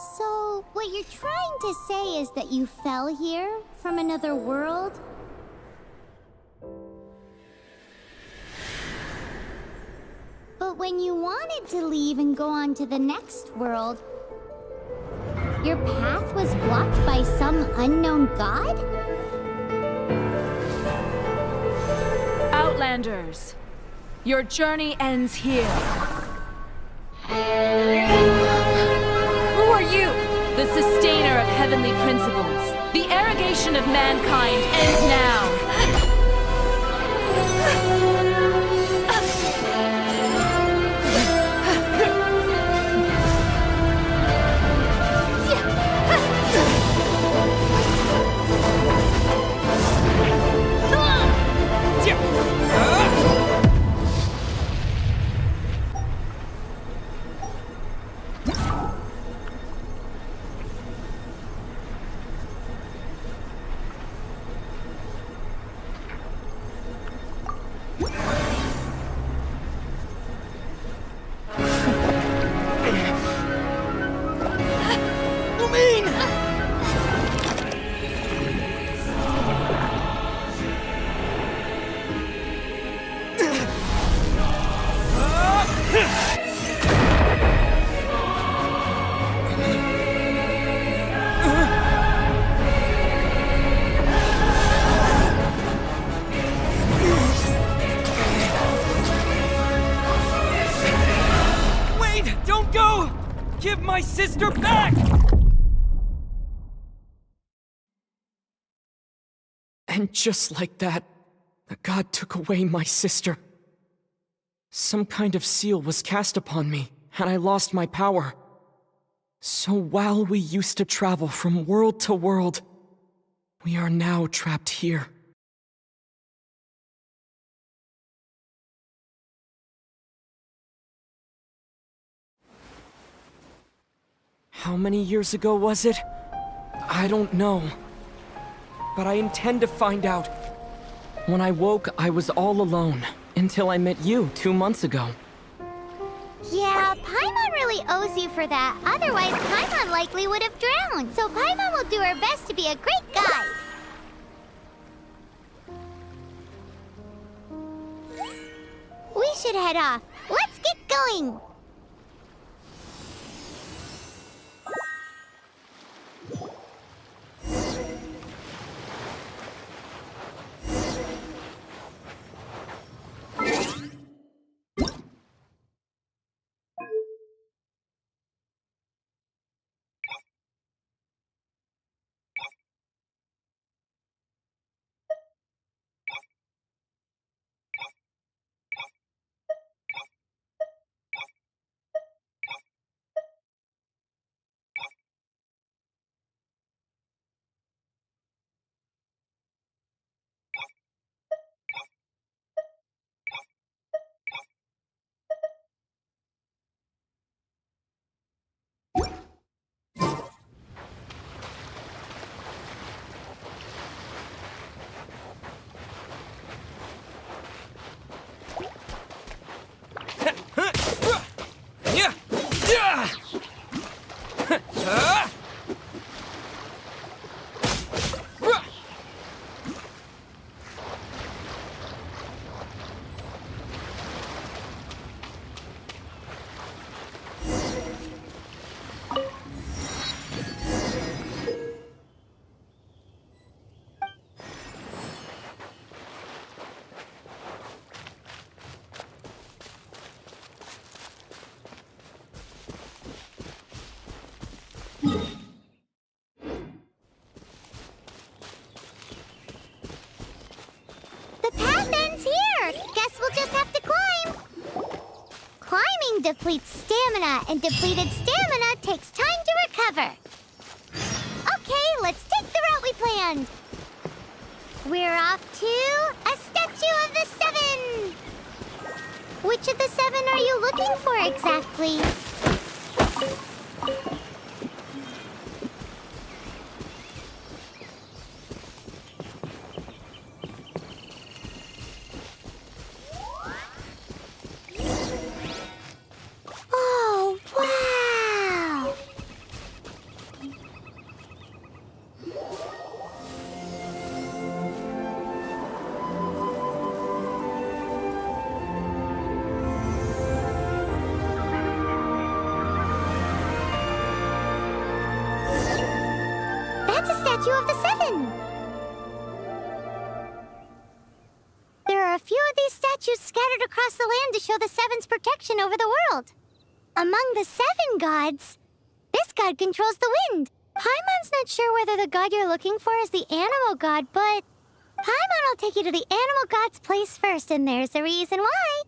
So, what you're trying to say is that you fell here from another world? But when you wanted to leave and go on to the next world, your path was blocked by some unknown god? Outlanders, your journey ends here. Who are you? The sustainer of heavenly principles. The arrogation of mankind ends now. Give my sister back! And just like that, the god took away my sister. Some kind of seal was cast upon me, and I lost my power. So while we used to travel from world to world, we are now trapped here. How many years ago was it? I don't know. But I intend to find out. When I woke, I was all alone, until I met you 2 months ago. Yeah, Paimon really owes you for that. Otherwise, Paimon likely would have drowned. So Paimon will do her best to be a great guide. We should head off. Let's get going! Depletes stamina, and depleted stamina takes time to recover. Okay, let's take the route we planned. We're off to a statue of the 7. Which of the 7 are you looking for exactly? statue of the Seven. There are a few of these statues scattered across the land to show the Seven's protection over the world. Among the 7 gods, this god controls the wind. Paimon's not sure whether the god you're looking for is the animal god, but Paimon will take you to the animal god's place first, and there's the reason why.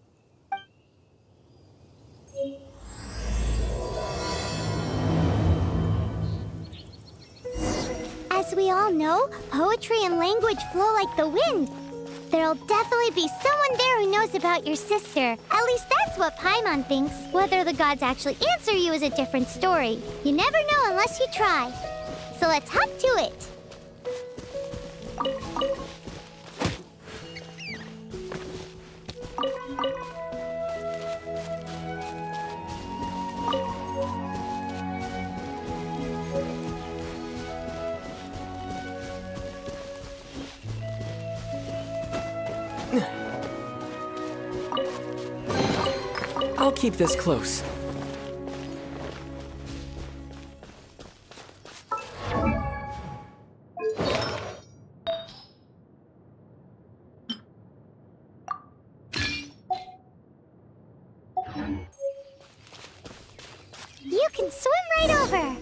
As we all know, poetry and language flow like the wind. There'll definitely be someone there who knows about your sister. At least that's what Paimon thinks. Whether the gods actually answer you is a different story. You never know unless you try. So let's hop to it. I'll keep this close. You can swim right over.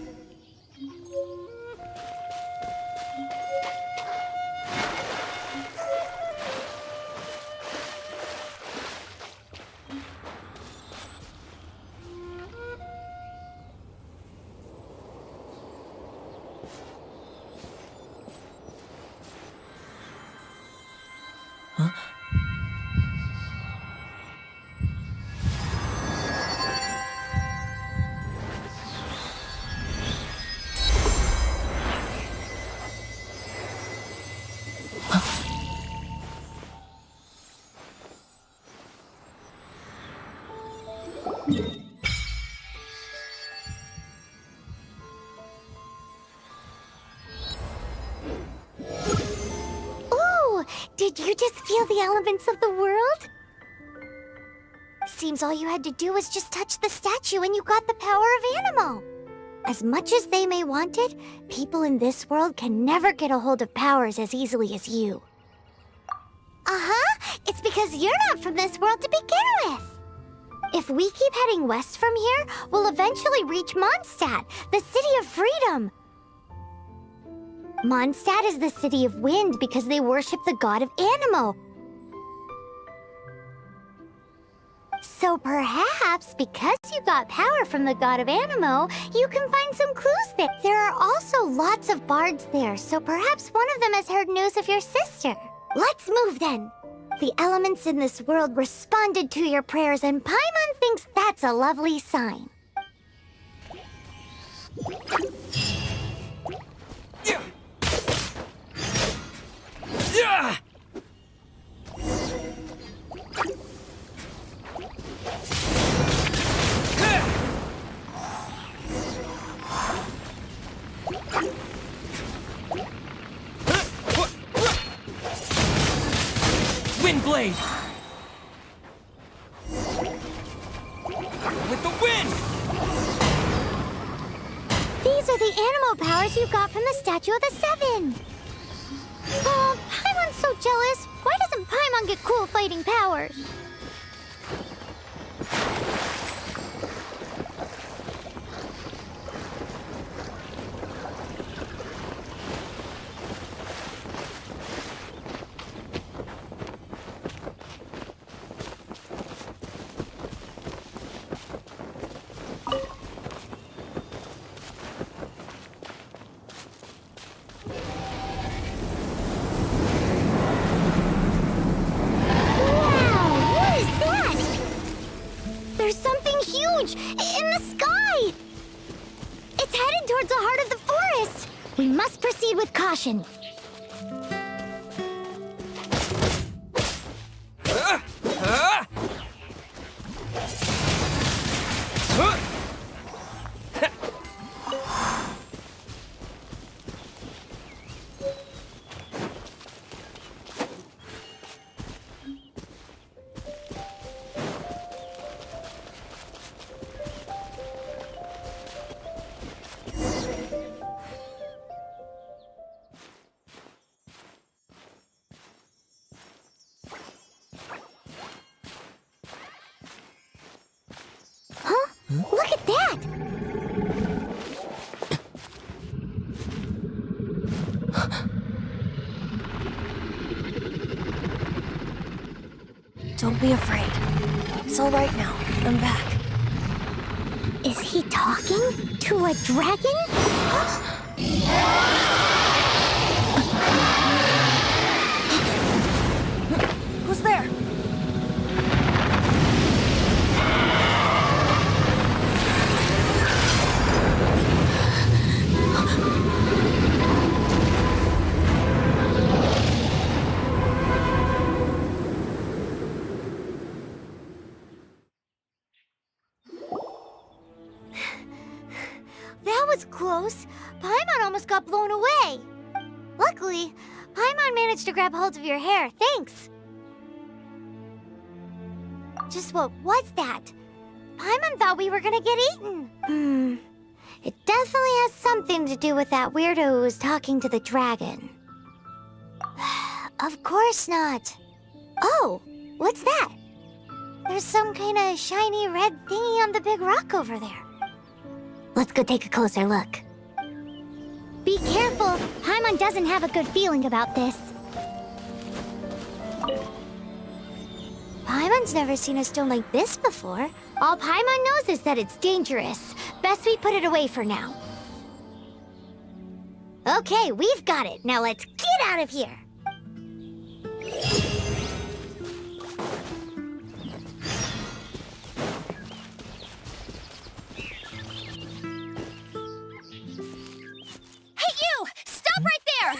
Ooh, did you just feel the elements of the world? Seems all you had to do was just touch the statue and you got the power of Animo. As much as they may want it, people in this world can never get a hold of powers as easily as you. Uh-huh, it's because you're not from this world to begin with. If we keep heading west from here, we'll eventually reach Mondstadt, the city of freedom. Mondstadt is the city of wind because they worship the god of Animo. So perhaps, because you got power from the god of Animo, you can find some clues there. There are also lots of bards there, so perhaps one of them has heard news of your sister. Let's move then. The elements in this world responded to your prayers, and Paimon thinks that's a lovely sign. Windblade! With the wind! These are the animal powers you got from the statue of the Seven. Oh, Paimon's so jealous. Why doesn't Paimon get cool fighting powers? There's something huge in the sky! It's headed towards the heart of the forest! We must proceed with caution. be afraid. It's all right now. I'm back. Is he talking to a dragon? Who's there? That was close. Paimon almost got blown away. Luckily, Paimon managed to grab hold of your hair. Thanks. Just what was that? Paimon thought we were gonna get eaten. It definitely has something to do with that weirdo who was talking to the dragon. Of course not. Oh, what's that? There's some kind of shiny red thingy on the big rock over there. Let's go take a closer look. Be careful! Paimon doesn't have a good feeling about this. Paimon's never seen a stone like this before. All Paimon knows is that it's dangerous. Best we put it away for now. Okay, we've got it. Now let's get out of here. Hey, you! Stop right there!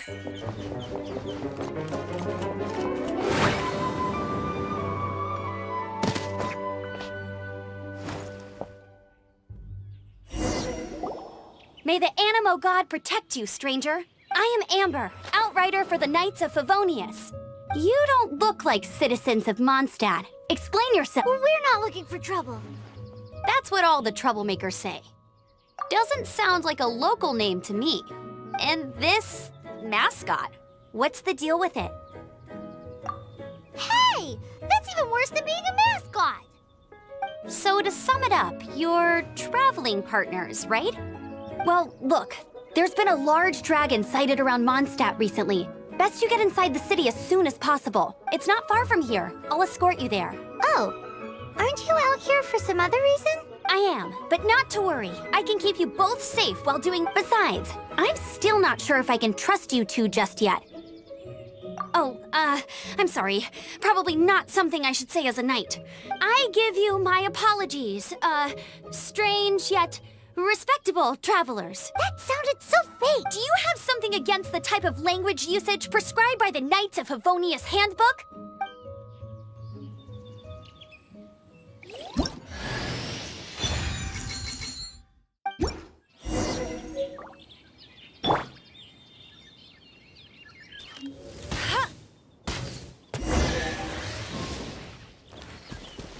May the Animo God protect you, stranger. I am Amber, outrider for the Knights of Favonius. You don't look like citizens of Mondstadt. Explain yourself. We're not looking for trouble. That's what all the troublemakers say. Doesn't sound like a local name to me. And this mascot, what's the deal with it? Hey! That's even worse than being a mascot! So to sum it up, you're traveling partners, right? Well, look, there's been a large dragon sighted around Mondstadt recently. Best you get inside the city as soon as possible. It's not far from here. I'll escort you there. Oh, aren't you out here for some other reason? I am, but not to worry. I can keep you both safe while doing... Besides, I'm still not sure if I can trust you two just yet. Oh, I'm sorry. Probably not something I should say as a knight. I give you my apologies, strange yet respectable travelers. That sounded so fake. Do you have something against the type of language usage prescribed by the Knights of Favonius Handbook?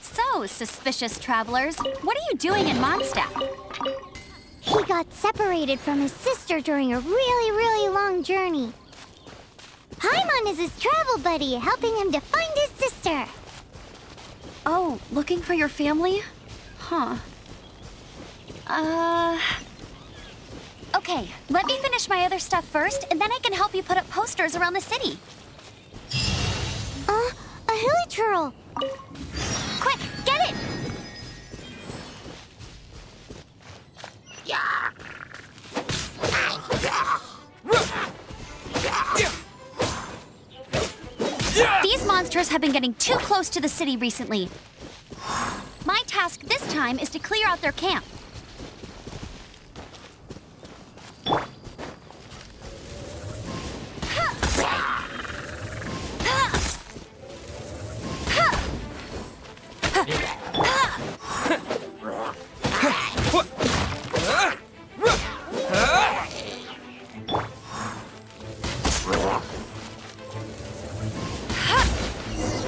So, suspicious travelers, what are you doing in Mondstadt? He got separated from his sister during a really long journey. Paimon is his travel buddy, helping him to find his sister. Oh, looking for your family? Huh. Okay, let me finish my other stuff first, and then I can help you put up posters around the city. A hilly churl. Quick, get it! These monsters have been getting too close to the city recently. My task this time is to clear out their camp.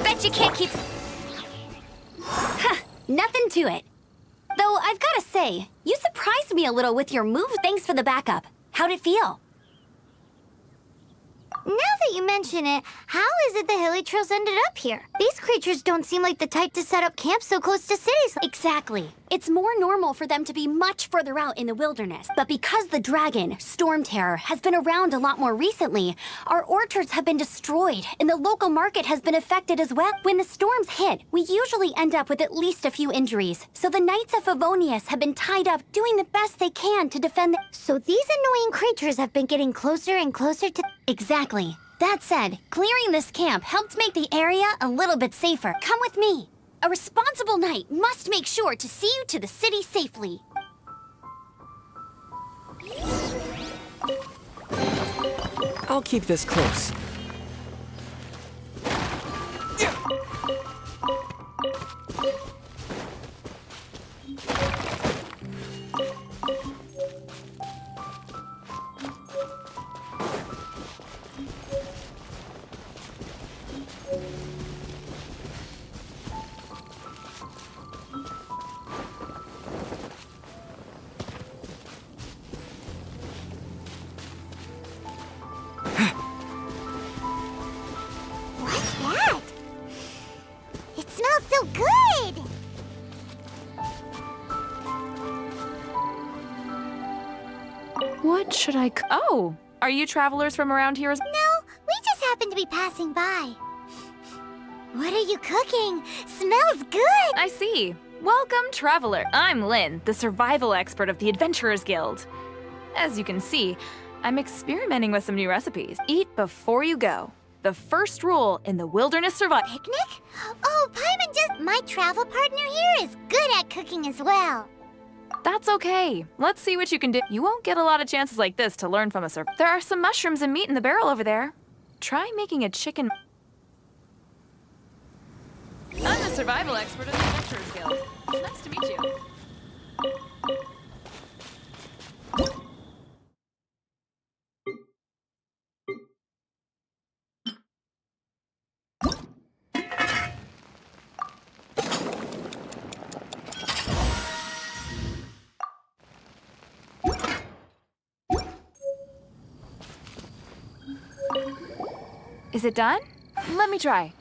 Bet you can't keep... Nothing to it. Though I've got to say, you surprised me a little with your move. Thanks for the backup. How'd it feel? Now that that you mention it, how is it the hilly trails ended up here? These creatures don't seem like the type to set up camp so close to cities. Exactly. It's more normal for them to be much further out in the wilderness. But because the dragon, Storm Terror, has been around a lot more recently, our orchards have been destroyed, and the local market has been affected as well. When the storms hit, we usually end up with at least a few injuries. So the Knights of Favonius have been tied up, doing the best they can to defend the... So these annoying creatures have been getting closer and closer to... Exactly. That said, clearing this camp helped make the area a little bit safer. Come with me. A responsible knight must make sure to see you to the city safely. I'll keep this close. What's that? It smells so good! What should I Oh, are you travelers from around here? No, we just happened to be passing by. What are you cooking? Smells good! I see. Welcome, traveler. I'm Lynn, the survival expert of the Adventurers Guild. As you can see, I'm experimenting with some new recipes. Eat before you go. The first rule in the wilderness survival. Picnic? Oh, my travel partner here is good at cooking as well. That's okay. Let's see what you can do. You won't get a lot of chances like this to learn from a survivor. There are some mushrooms and meat in the barrel over there. Try making a chicken. I'm the survival expert of the Adventurers Guild. Nice to meet you. Is it done? Let me try.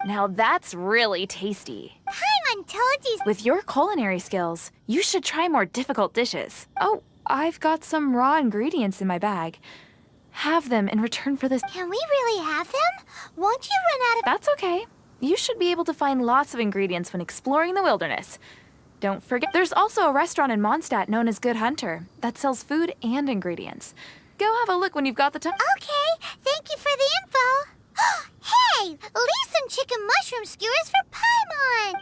Now that's really tasty. Paimon told you. With your culinary skills, you should try more difficult dishes. Oh, I've got some raw ingredients in my bag. Have them in return for this. Can we really have them? Won't you run out of... That's okay. You should be able to find lots of ingredients when exploring the wilderness. Don't forget, there's also a restaurant in Mondstadt known as Good Hunter that sells food and ingredients. Go have a look when you've got the time. Okay, thank you for the info. Hey, leave some chicken mushroom skewers for Paimon.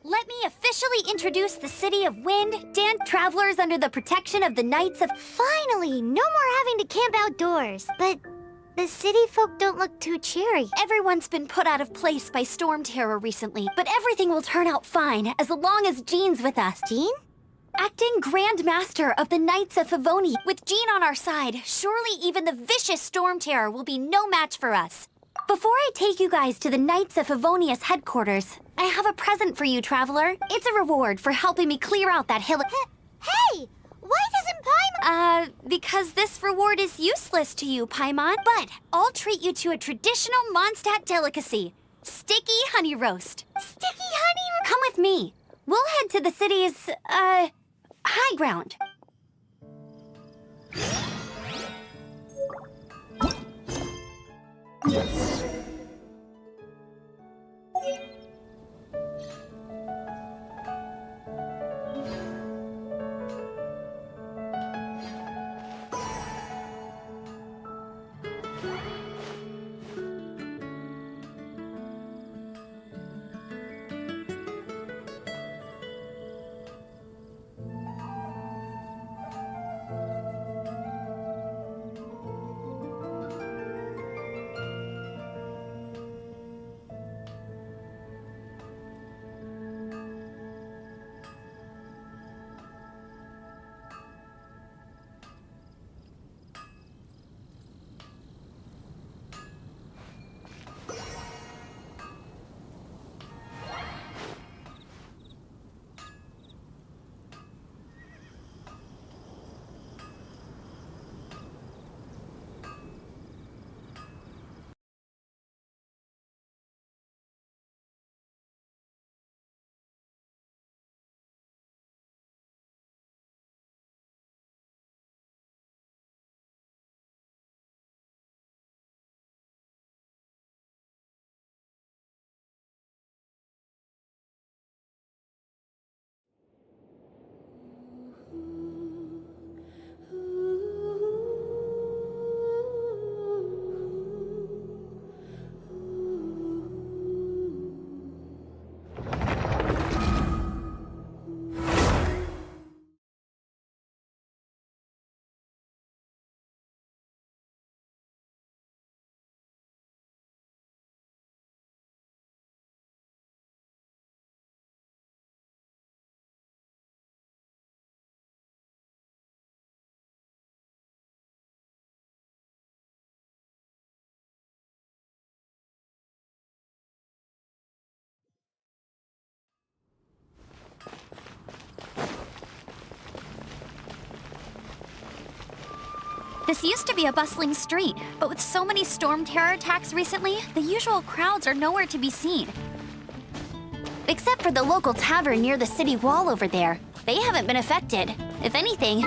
Let me officially introduce the City of Wind, travelers under the protection of the Knights of... Finally, no more having to camp outdoors. But the city folk don't look too cheery. Everyone's been put out of place by storm terror recently, but everything will turn out fine as long as Jean's with us. Jean? Acting Grand Master of the Knights of Favoni. With Jean on our side, surely even the vicious storm terror will be no match for us. Before I take you guys to the Knights of Favonius headquarters, I have a present for you, traveler. It's a reward for helping me clear out that hill. Hey! Why doesn't Paimon... Because this reward is useless to you, Paimon. But I'll treat you to a traditional Mondstadt delicacy. Sticky honey roast. Sticky honey? Come with me. We'll head to the city's, high ground. This used to be a bustling street, but with so many storm terror attacks recently, the usual crowds are nowhere to be seen. Except for the local tavern near the city wall over there. They haven't been affected. If anything...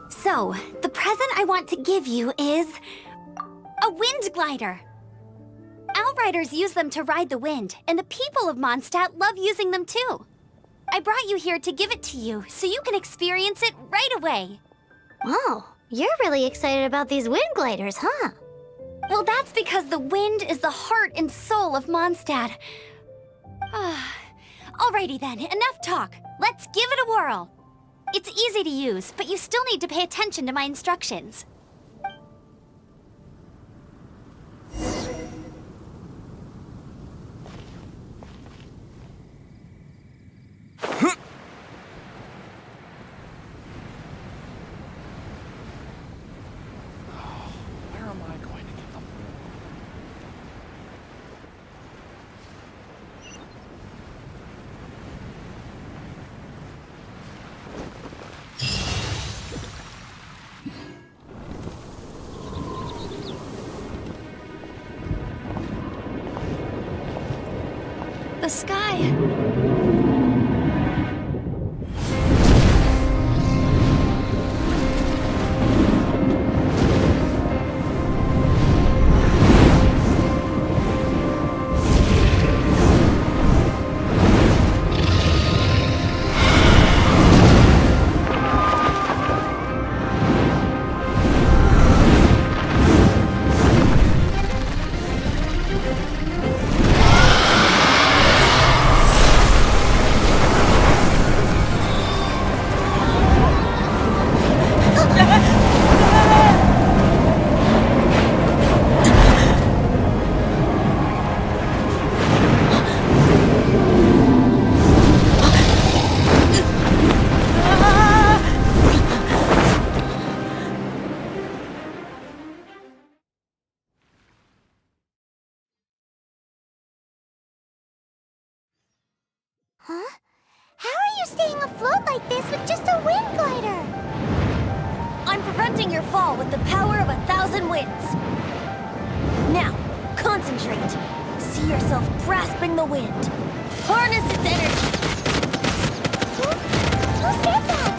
So, the present I want to give you is... a wind glider! Outriders use them to ride the wind, and the people of Mondstadt love using them too. I brought you here to give it to you, so you can experience it right away. Wow, you're really excited about these wind gliders, huh? Well, that's because the wind is the heart and soul of Mondstadt. Alrighty then, enough talk. Let's give it a whirl. It's easy to use, but you still need to pay attention to my instructions. Where am I going to get them? The sky Huh? How are you staying afloat like this with just a wind glider? I'm preventing your fall with the power of 1,000 winds. Now, concentrate. See yourself grasping the wind. Harness its energy. Who said that?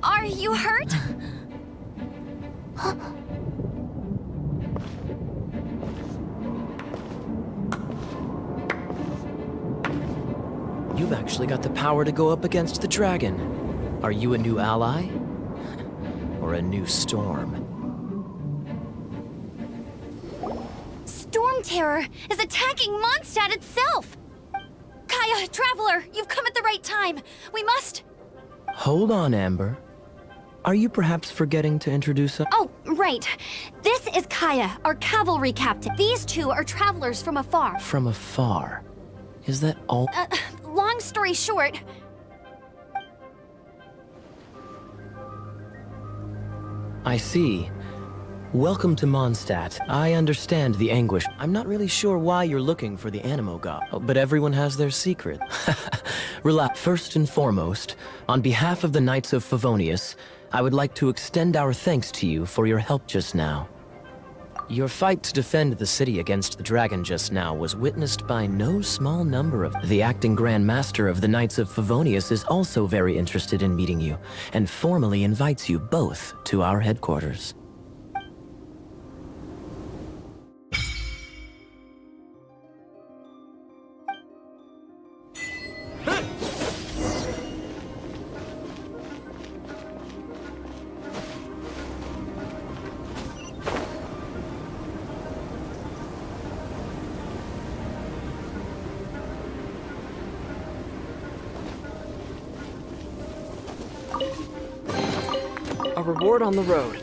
Are you hurt? You've actually got the power to go up against the dragon. Are you a new ally? Or a new storm? Storm Terror is attacking Mondstadt itself! Kaya, Traveler, you've come at the right time. We must... Hold on, Amber. Are you perhaps forgetting to introduce us? Oh, right. This is Kaya, our cavalry captain. These two are travelers from afar. From afar. Is that all? Long story short... I see. Welcome to Mondstadt. I understand the anguish. I'm not really sure why you're looking for the Animo God, but everyone has their secret. Relax. First and foremost, on behalf of the Knights of Favonius, I would like to extend our thanks to you for your help just now. Your fight to defend the city against the dragon just now was witnessed by no small number of... The acting Grand Master of the Knights of Favonius is also very interested in meeting you, and formally invites you both to our headquarters. A reward on the road.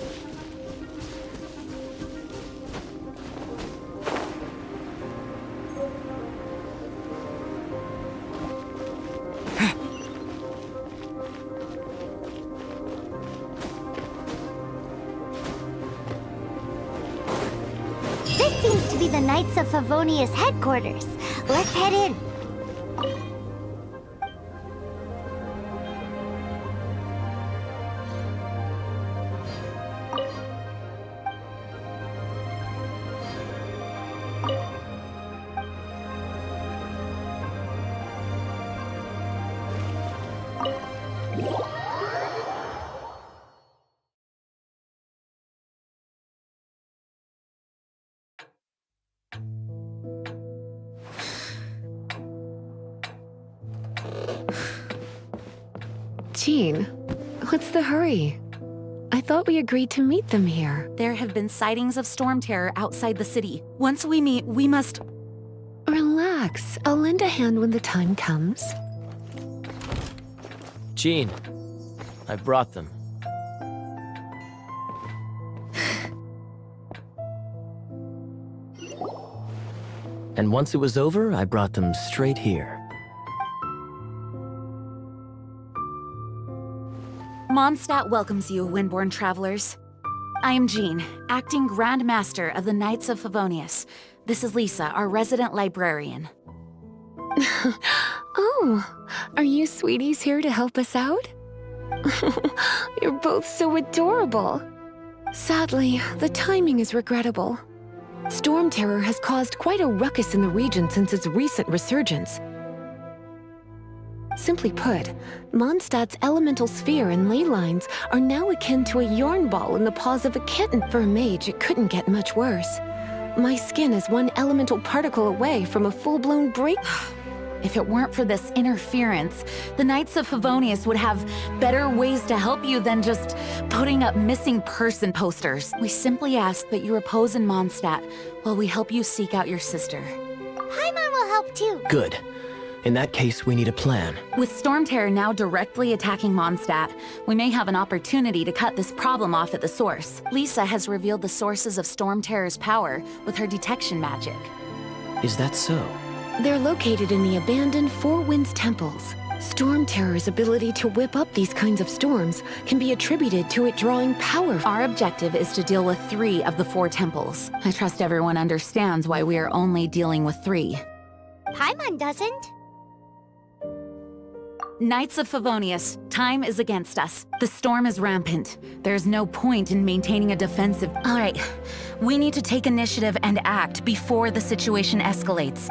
This seems to be the Knights of Favonius headquarters. Let's head in. Jean, what's the hurry? I thought we agreed to meet them here. There have been sightings of storm terror outside the city. Once we meet, we must... Relax. I'll lend a hand when the time comes. Jean, I brought them. And once it was over, I brought them straight here. Mondstadt welcomes you, Windborn travelers. I am Jean, acting Grand Master of the Knights of Favonius. This is Lisa, our resident librarian. Oh, are you sweeties here to help us out? You're both so adorable. Sadly, the timing is regrettable. Storm Terror has caused quite a ruckus in the region since its recent resurgence. Simply put, Mondstadt's elemental sphere and ley lines are now akin to a yarn ball in the paws of a kitten. For a mage, it couldn't get much worse. My skin is one elemental particle away from a full-blown break. If it weren't for this interference, the Knights of Favonius would have better ways to help you than just putting up missing person posters. We simply ask that you repose in Mondstadt while we help you seek out your sister. Paimon will help too. Good. In that case, we need a plan. With Storm Terror now directly attacking Mondstadt, we may have an opportunity to cut this problem off at the source. Lisa has revealed the sources of Storm Terror's power with her detection magic. Is that so? They're located in the abandoned Four Winds temples. Storm Terror's ability to whip up these kinds of storms can be attributed to it drawing power. Our objective is to deal with 3 of the 4 temples. I trust everyone understands why we are only dealing with 3. Paimon doesn't. Knights of Favonius, time is against us. The storm is rampant. There's no point in maintaining a defensive... All right, we need to take initiative and act before the situation escalates.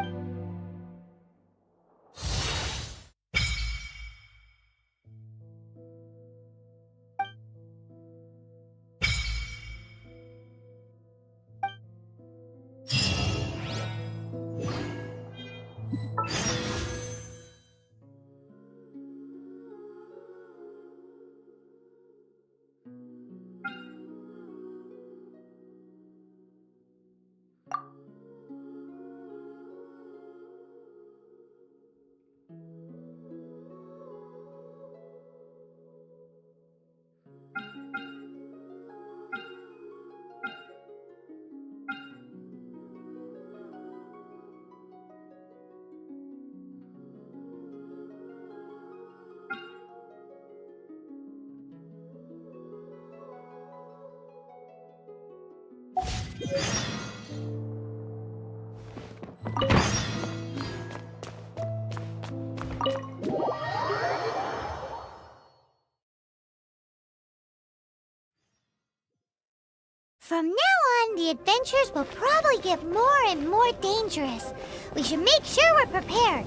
From now on, the adventures will probably get more and more dangerous. We should make sure we're prepared.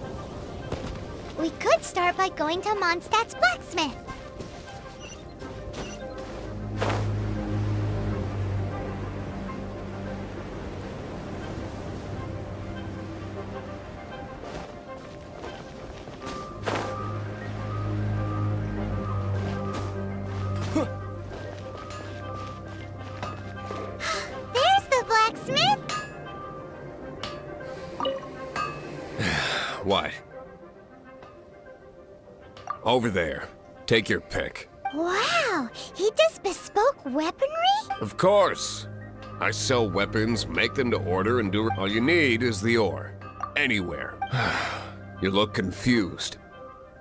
We could start by going to Mondstadt's blacksmith. There's the blacksmith. What? Over there. Take your pick. Wow, he does bespoke weaponry? Of course. I sell weapons, make them to order, and do... All you need is the ore. Anywhere. You look confused.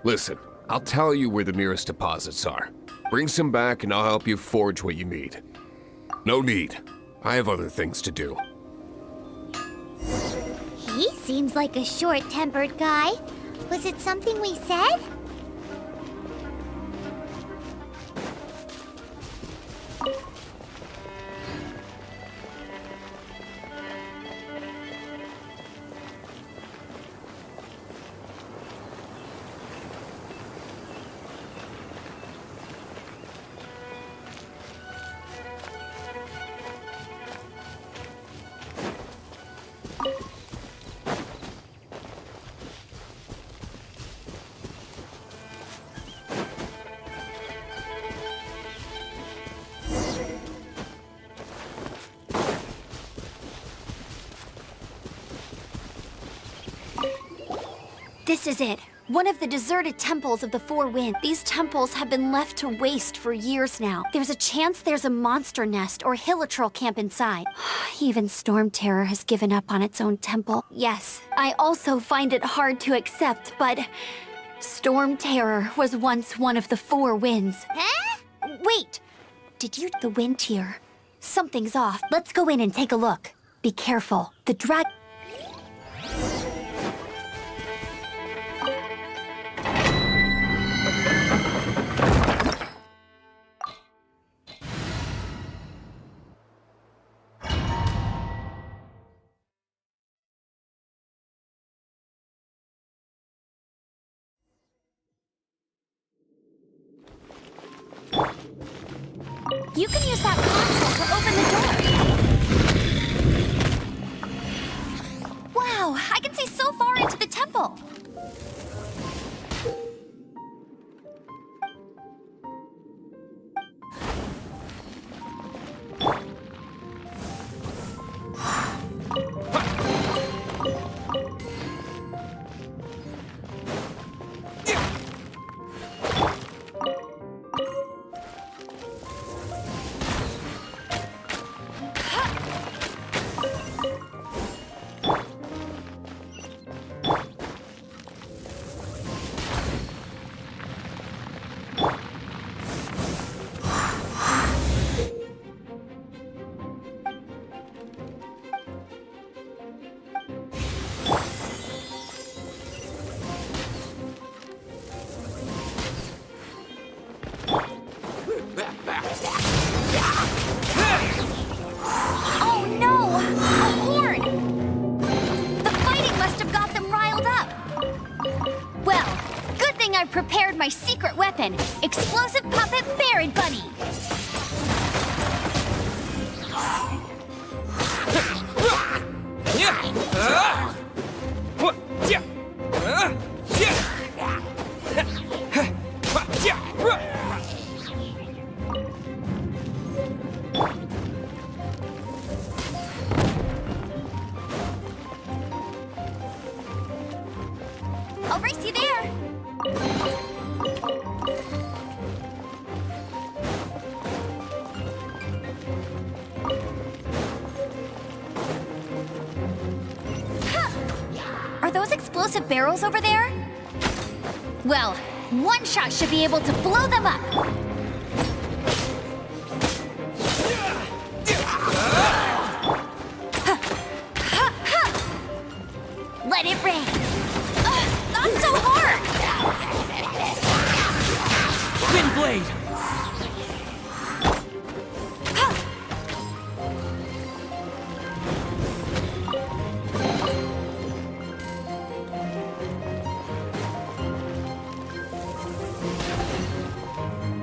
Listen, I'll tell you where the nearest deposits are. Bring some back and I'll help you forge what you need. No need. I have other things to do. He seems like a short-tempered guy. Was it something we said? This is it. One of the deserted temples of the Four Winds. These temples have been left to waste for years now. There's a chance there's a monster nest or hilitrol camp inside. Even Storm Terror has given up on its own temple. Yes, I also find it hard to accept, but Storm Terror was once one of the Four Winds. Huh? Wait! Did you... The wind here? Something's off. Let's go in and take a look. Be careful. The dragon... You can use that console to open the door. get to the temple. Oh no! A horn! The fighting must have got them riled up. Well, good thing I prepared my secret weapon, explosive puppet Berry Bunny. I'll race you there. Huh. Are those explosive barrels over there? Well, one shot should be able to blow them up. Let it rain. Not so hard! Wind blade!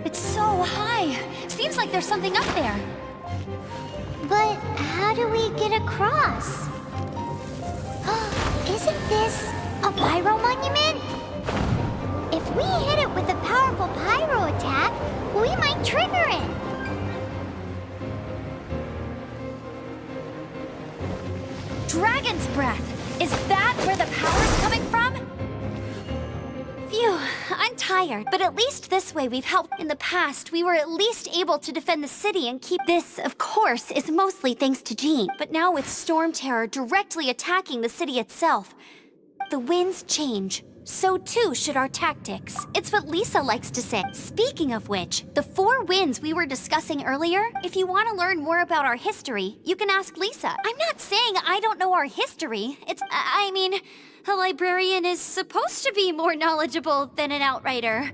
It's so high. Seems like there's something up there. But how do we get across? Isn't this a pyro monument? If we hit it with a powerful pyro attack, we might trigger it. Dragon's breath. Is that where the power's coming from? Phew, I'm tired, but at least this way we've helped. In the past, we were at least able to defend the city and keep this, of course, is mostly thanks to Jean. But now with Storm Terror directly attacking the city itself, the winds change. So too should our tactics. It's what Lisa likes to say. Speaking of which, the 4 winds we were discussing earlier, if you want to learn more about our history, you can ask Lisa. I'm not saying I don't know our history. I mean, a librarian is supposed to be more knowledgeable than an outrider.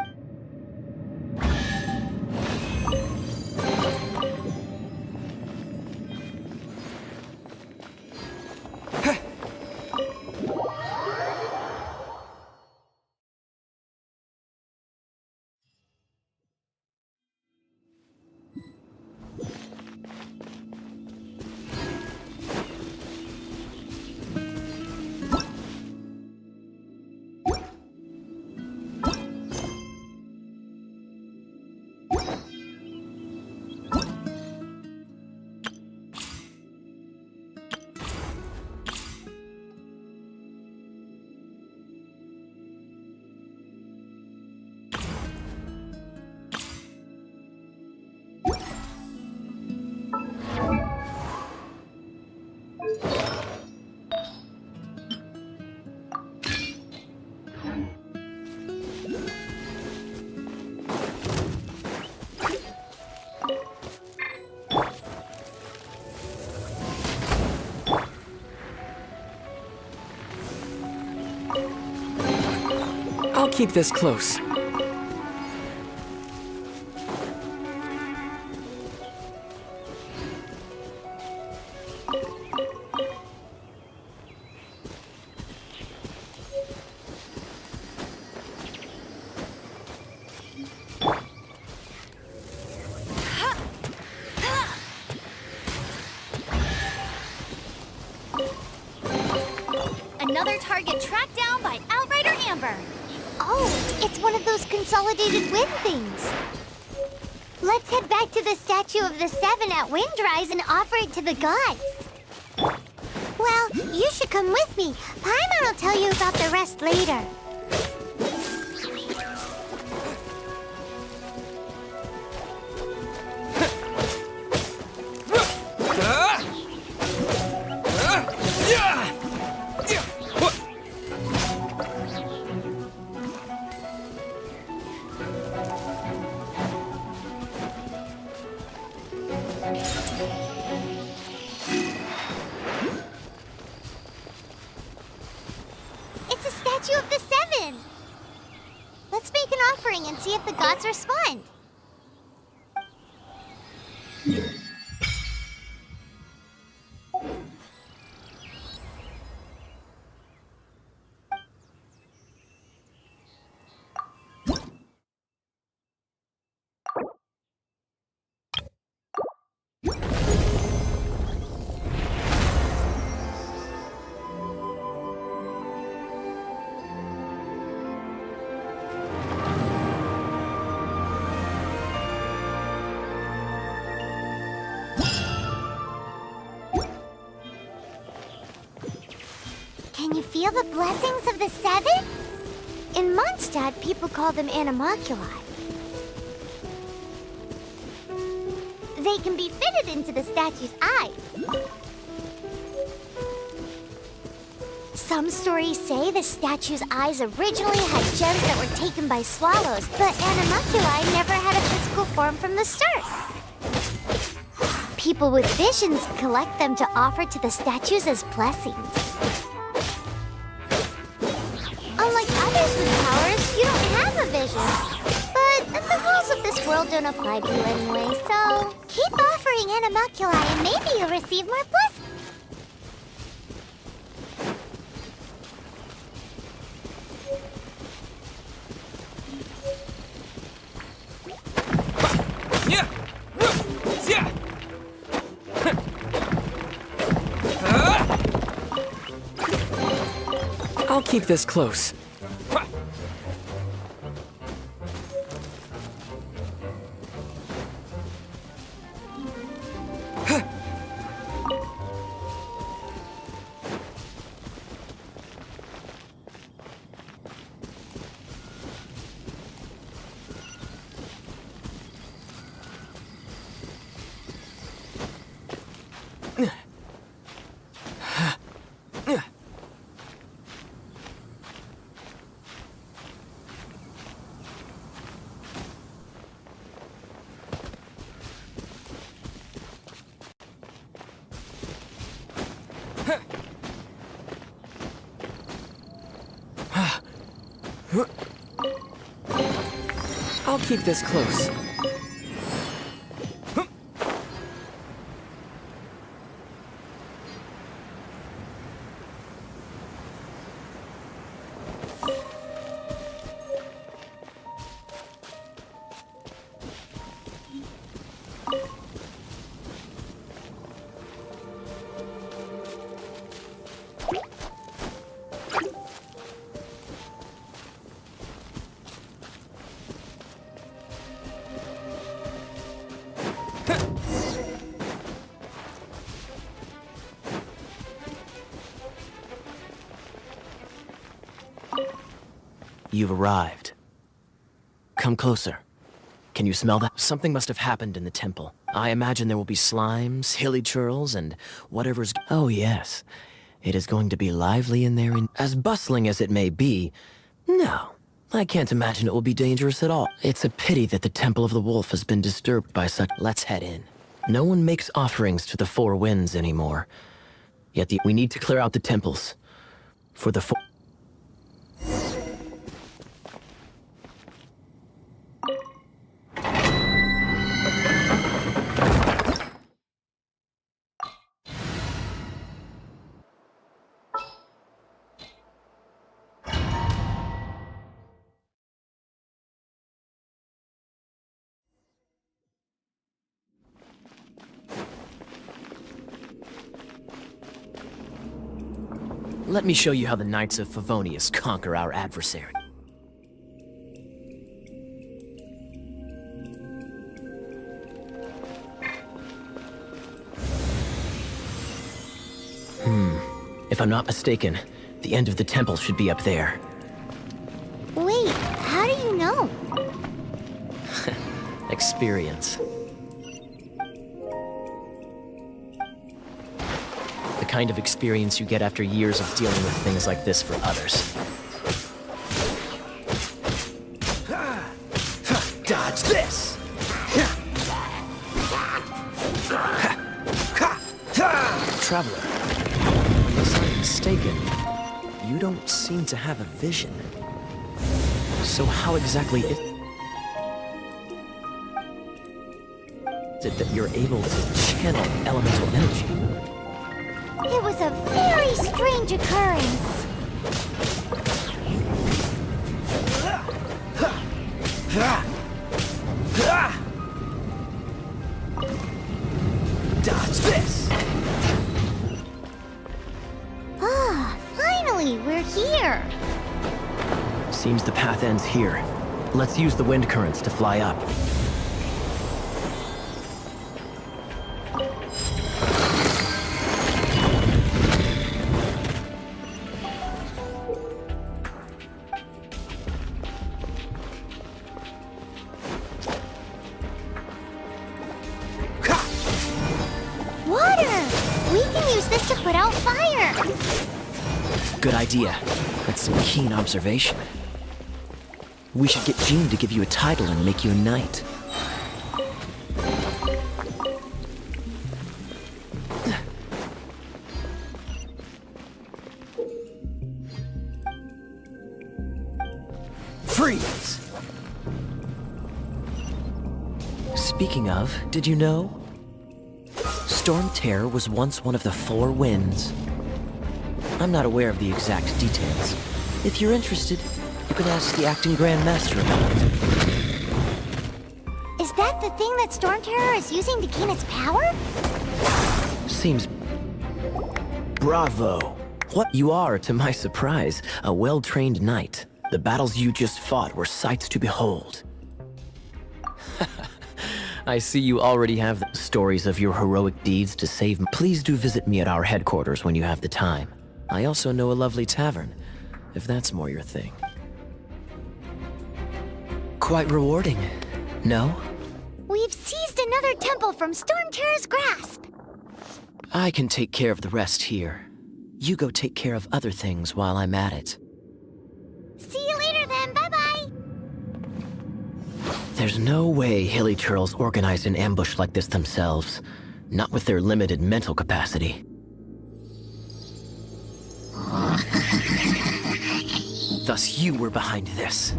I'll keep this close. Another target tracked down It's one of those consolidated wind things. Let's head back to the statue of the Seven at Windrise and offer it to the gods. Well, you should come with me. Paimon will tell you about the rest later. It's a statue of the Seven. Let's make an offering and see if the gods respond. Can you feel the blessings of the Seven? In Mondstadt, people call them animalculi. They can be fitted into the statue's eyes. Some stories say the statue's eyes originally had gems that were taken by swallows, but animalculi never had a physical form from the start. People with visions collect them to offer to the statues as blessings. Unlike others with powers, you don't have a vision. But the rules of this world don't apply to you anyway, so keep offering animalculi and maybe you'll receive more blessings. I'll keep this close. I'll keep this close. You've arrived. Come closer. Can you smell that? Something must have happened in the temple. I imagine there will be slimes, hilly churls, and whatever's... Oh yes. It is going to be lively in there, as bustling as it may be. No, I can't imagine it will be dangerous at all. It's a pity that the Temple of the Wolf has been disturbed by such... Let's head in. No one makes offerings to the Four Winds anymore. Yet we need to clear out the temples. For the Let me show you how the Knights of Favonius conquer our adversary. If I'm not mistaken, the end of the temple should be up there. Wait, how do you know? Experience. The kind of experience you get after years of dealing with things like this for others. Dodge this! Traveler, unless I'm mistaken, you don't seem to have a vision. So how exactly is it that you're able to channel elemental energy? It was a very strange occurrence. Dodge this! Ah, finally, we're here. Seems the path ends here. Let's use the wind currents to fly up. Water! We can use this to put out fire. Good idea. That's some keen observation. We should get Jean to give you a title and make you a knight. Freeze! Speaking of, did you know? Storm Terror was once one of the 4 winds. I'm not aware of the exact details. If you're interested, you can ask the acting Grand Master about it. Is that the thing that Storm Terror is using to gain its power? Seems... Bravo! What you are, to my surprise, a well-trained knight. The battles you just fought were sights to behold. I see you already have the stories of your heroic deeds to save me. Please do visit me at our headquarters when you have the time. I also know a lovely tavern, if that's more your thing. Quite rewarding, no? We've seized another temple from Storm Terror's grasp. I can take care of the rest here. You go take care of other things while I'm at it. See you later then, bye-bye. There's no way Hilly Turtles organized an ambush like this themselves. Not with their limited mental capacity. Thus you were behind this.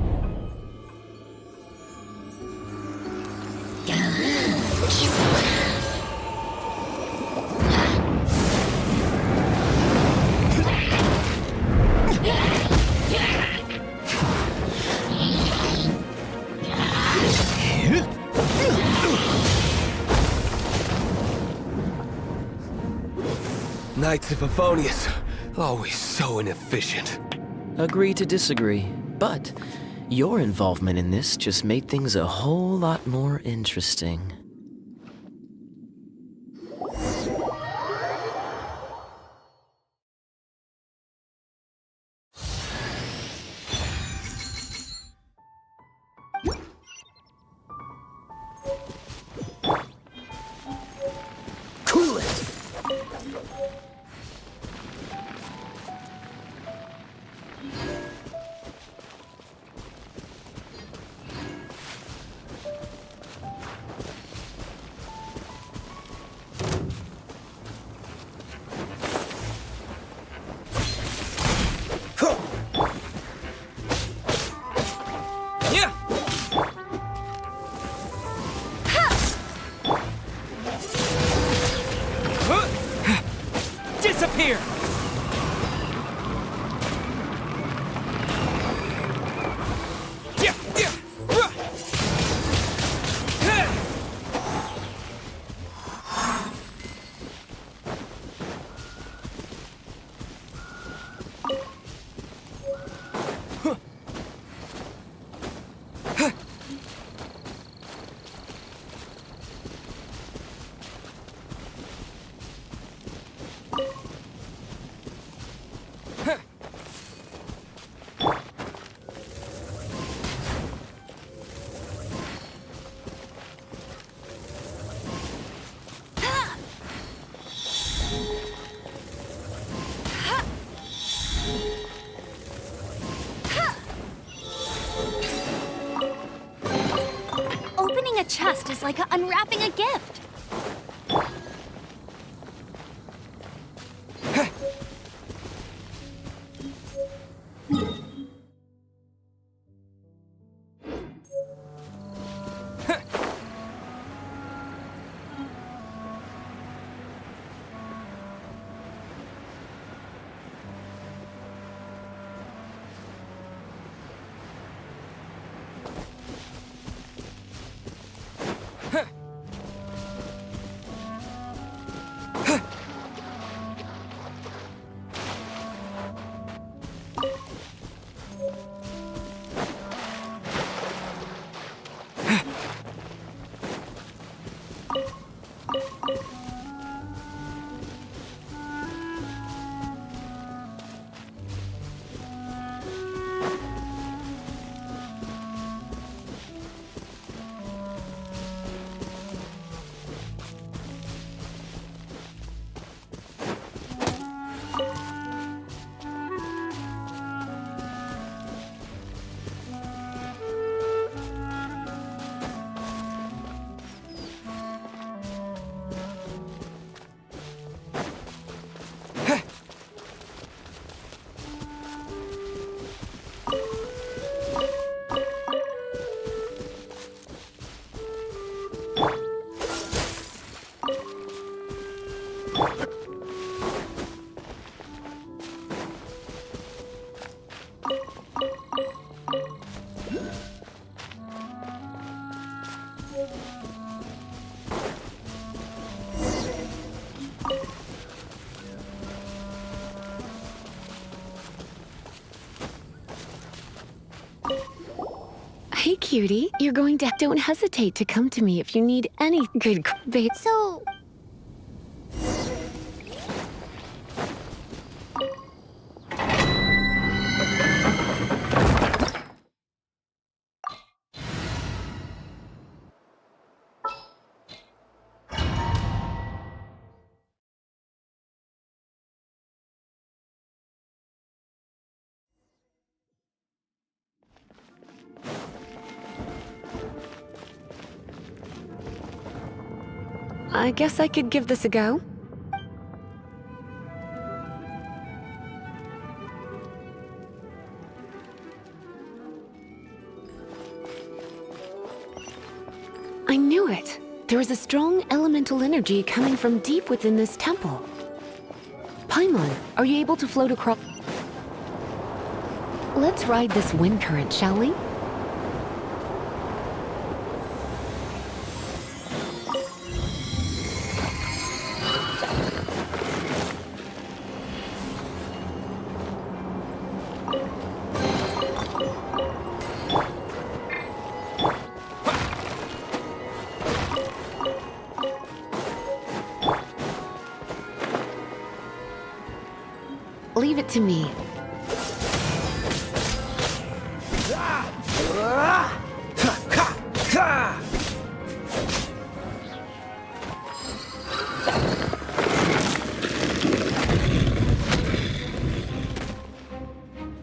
Knights of Favonius, always so inefficient. Agree to disagree, but your involvement in this just made things a whole lot more interesting. Cool it! a chest is like unwrapping a gift. Hey, cutie. You're going to... Don't hesitate to come to me if you need any good babe. So, I guess I could give this a go. I knew it. There is a strong elemental energy coming from deep within this temple. Paimon, are you able to float across? Let's ride this wind current, shall we? Leave it to me.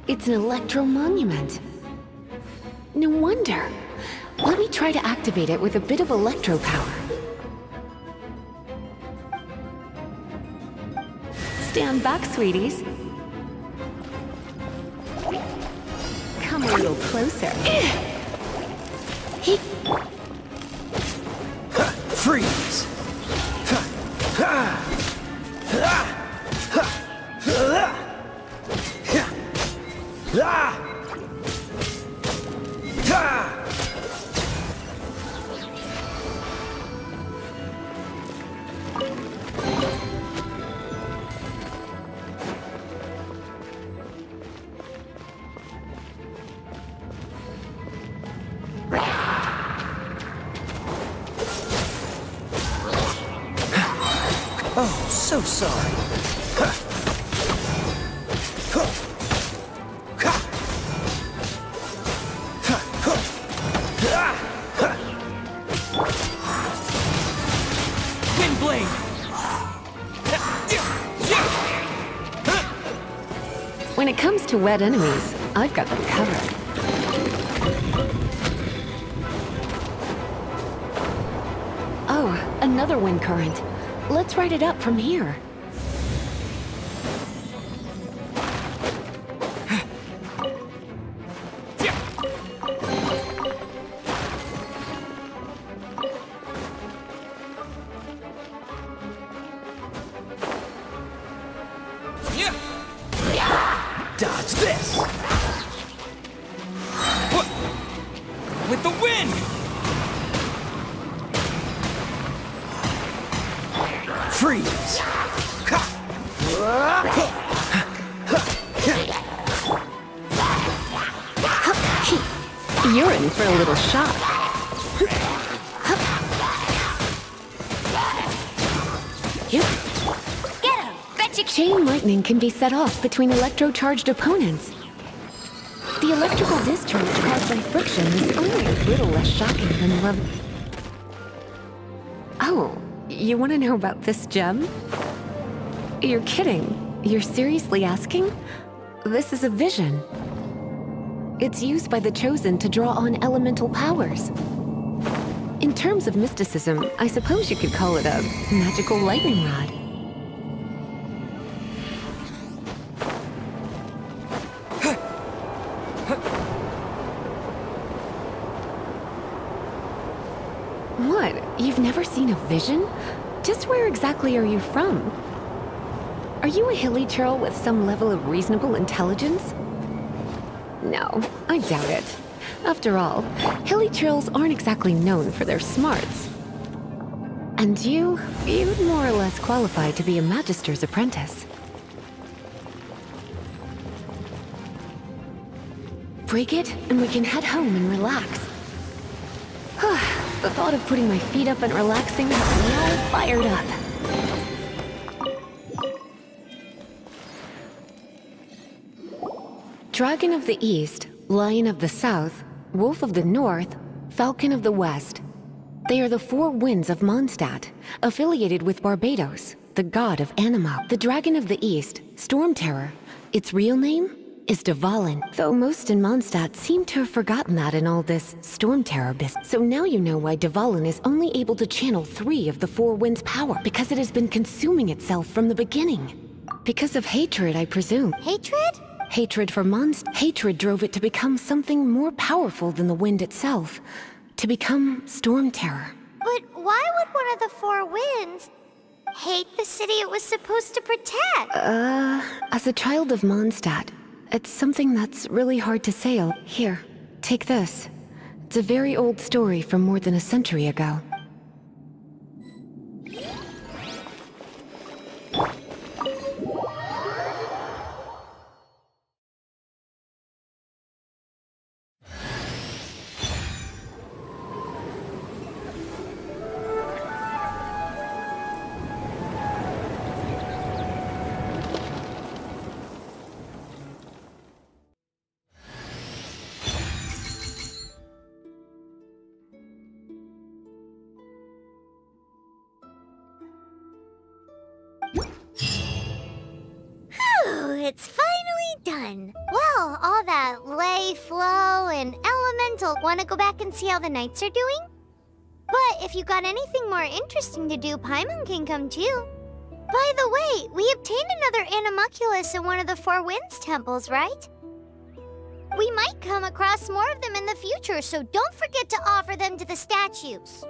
It's an electro monument. No wonder. Let me try to activate it with a bit of electro power. Stand back, sweeties. Come a little closer. Freeze! Oh, so sorry. Wind blade! When it comes to wet enemies, I've got them covered. Oh, another wind current. Let's ride it up from here. Dodge this! What? With the wind! Freeze! You're in for a little shock. Get him! Bet you Chain lightning can be set off between electro-charged opponents. The electrical discharge caused by friction is only a little less shocking than love. Oh, you want to know about this gem? You're kidding. You're seriously asking? This is a vision. It's used by the Chosen to draw on elemental powers. In terms of mysticism, I suppose you could call it a magical lightning rod. What? You've never seen a vision? Just where exactly are you from? Are you a hilly churl with some level of reasonable intelligence? No, I doubt it. After all, hilly churls aren't exactly known for their smarts. And you'd more or less qualify to be a magister's apprentice. Break it, and we can head home and relax. The thought of putting my feet up and relaxing has me all fired up. Dragon of the East, Lion of the South, Wolf of the North, Falcon of the West. They are the four winds of Mondstadt, affiliated with Barbados, the god of Animo. The Dragon of the East, Storm Terror, its real name is Dvalin, though most in Mondstadt seem to have forgotten that in all this Storm Terror business. So now you know why Dvalin is only able to channel 3 of the four winds' power, because it has been consuming itself from the beginning. Because of hatred, I presume. Hatred? Hatred for Mondstadt. Hatred drove it to become something more powerful than the wind itself. To become Storm Terror. But why would one of the four winds hate the city it was supposed to protect? As a child of Mondstadt, it's something that's really hard to say. Here, take this. It's a very old story from more than a century ago. It's finally done. Well, all that lay, flow, and elemental. Want to go back and see how the knights are doing? But if you got anything more interesting to do, Paimon can come too. By the way, we obtained another Animalculus in one of the Four Winds temples, right? We might come across more of them in the future, so don't forget to offer them to the statues.